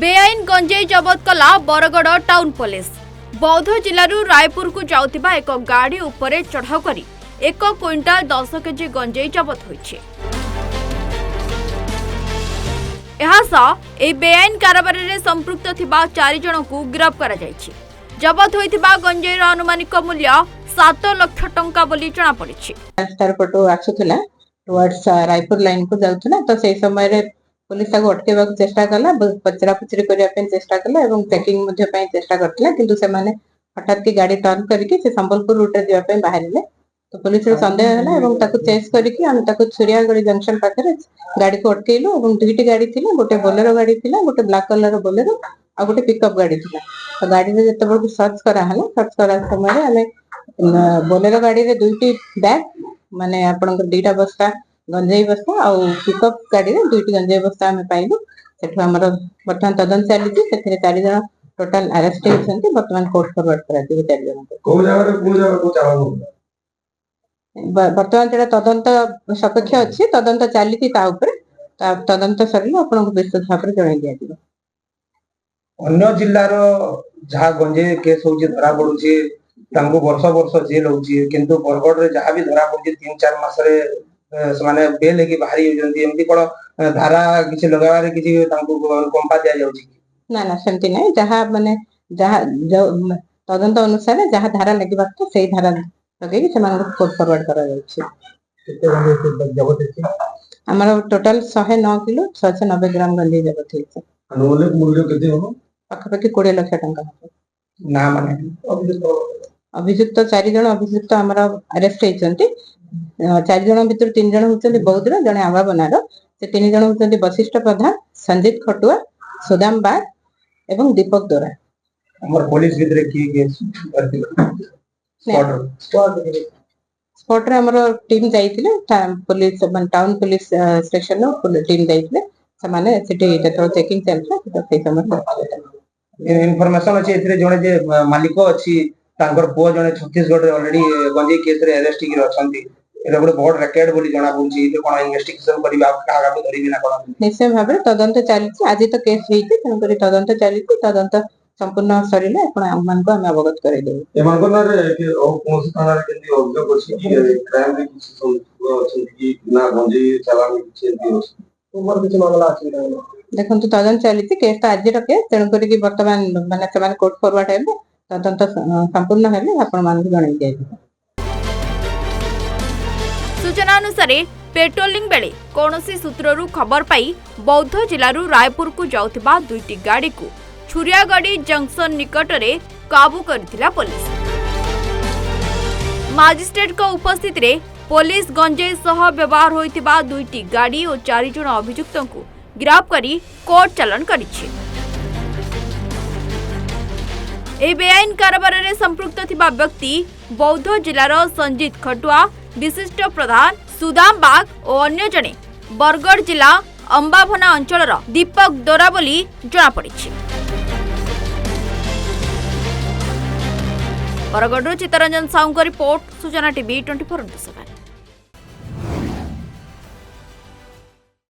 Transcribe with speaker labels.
Speaker 1: बेआईन गंजेई जबत कला Bargarh town police. बौद्ध जिलू रायपुर को जाउतिबा एक गाड़ी उपरे चढ़ाऊ करी 1 क्विंटाल 10 केजी गंजेई जबत होइछे। बेआईन कारबार में संपृक्त थिबा 4 जन को गिरफ्त करा जायछि। जबत होइतिबा गंजेईर अनुमानिक मूल्य 7 लाख टंका बोली जणा पड़िछि।
Speaker 2: पटो आसुला टुवर्ड्स रायपुर लाइन को जाउथला तो से समय रे पुलिस ताको अटकेबा को चेष्टा कला, पचरा पुचरी करिया पे चेष्टा कला एवं चेकिंग मध्ये पे चेष्टा करथिला, किंतु से माने हठात के गाड़ी टर्न करके से संबलपुर रूट रे जेबा पे बाहरिले। तो पुलिस रे संदेह हला एवं ताको चेस करके हम ताको छुरियागड़ी जंक्शन पाखरे गाड़ी को अटकेइलो एवं दुईटी गाड़ी थिला, गोटे बोलेरो गाड़ी थिला, गोटे ब्लैक कलर बोलेरो आ गोटे पिकअप गाड़ी थिला। तो गाड़ी रे जते बड़ सर्च करा हला, सर्च करा समय रे हमें बोलेरो गाड़ी रे दुईटी बैग माने आपन दुईटा बस्ता गंजेई बस्ता और पिकअप गाड़ी रे दुईटी गंजेई बस्ता हमें पाइलु। सेठु हमर वर्तमान तदन चलीछि, सेथिरे 4 जन टोटल अरेस्ट होइछन्ति। वर्तमान कोर्ट फॉरवर्ड कराति 4 जन
Speaker 3: को जागा को चाहबो।
Speaker 2: वर्तमान जेटा तदंत सपेक्ष अछि, तदंत चलीछि ता ऊपर तदंत सरिले आपन को विस्तृत भाव रे जणाई दिया दिबो।
Speaker 3: अन्य जिल्ला रो जहा गंजेई केस होछि धरा पडुछि तांको वर्ष वर्ष जेल होछि, किंतु बरगड़ रे जहा भी धरा पडुछि 3-4 मास रे माने बेल लेके बाहरी होजंती। एमती कोन धारा किछि लगावारे किछि तांको कंपा दिया जाउछि? ना
Speaker 2: ना सेमती नै, जहा माने जहा तदंत अनुसार जहा धारा लगिबा तो सेही धारा लगे से मान कोर्ट फॉरवर्ड करा जाउछि।
Speaker 3: केते गंजेई जबत अछि?
Speaker 2: हमर टोटल 109 किलो 690 ग्राम गंजेई जबत अछि।
Speaker 3: अनुमानिक मूल्य केते हो?
Speaker 2: पाखा 20 लाख टंका हो।
Speaker 3: ना माने
Speaker 2: अभियुक्त 4 जन अभियुक्त हमर अरेस्ट होइछन्ति। 4 जन भितर 3 जन होचन्ति बौद्धर, जने आवाबनार। से 3 जन होचन्ति वशिष्ठ प्रधान, संजीत खटुआ, सुदाम बाग एवं दीपक दोरा।
Speaker 3: हमर पुलिस भितर की केस
Speaker 2: स्पॉट रे हमर टीम जाइतिले, पुलिस टाउन पुलिस स्टेशन नो टीम जाइतिले। समाने सिटी तो चेकिंग चलता तो से समय
Speaker 3: इन्फॉर्मेशन अछि एथिरे जने जे मालिक अछि तांकर पो जने छत्तीसगढ़ रे ऑलरेडी गंजेई केस रे अरेस्ट की रछन्ती। एटा बड बड रैकेट बोली जणा बुझी जे कोन इन्वेस्टिगेशन करबा कागा को धरि बिना कोन
Speaker 2: निश्चय भाबरे तदंत चलिछि। आज तो केस हेइछि, तन करी तदंत चलिछि। तदंत संपूर्ण सरिले आपण आमान को हम अवगत करै देबो।
Speaker 3: एमान को रे कि कोन थाना रे केंदी अभियोग अछि कि क्राइम रे किछि संबंध अछि कि ना गंजेई चालान किछि एंती अछि उमर किछि मामला अछि?
Speaker 2: देखंतु तदंत चलिछि, केस तो आज रके तन करी कि वर्तमान माने समान कोर्ट फॉरवर्ड हेबे। तदंत संपूर्ण हेले आपण मान को जणाई दिया।
Speaker 1: सूचना अनुसार पेट्रोलिंग बेले कौनसी सूत्ररू खबर पाई बौद्ध जिलू रायपुर को जाउथिबा 2टी गाड़ी को छुरियागड़ी जंक्शन निकट रे काबू करथिला पुलिस। मजिस्ट्रेट को उपस्थित रे पुलिस गंजेई सह व्यवहार होइतिबा 2टी गाड़ी और 4 जन अभियुक्त को गिरफ्त करी कोर्ट चालान करिछि। ए बेआईन कारबार रे संपृक्त थिबा व्यक्ति बौद्ध जिलार संजीत खटुआ, विशिष्ट प्रधान, सुदाम बाग और अन्य जने बरगड़ जिला अंबाभना अंचल दीपक दोरा बोली जना पड़िछि। बरगड़ चित्तरंजन साहू रिपोर्ट, सूचना टीवी 24/7।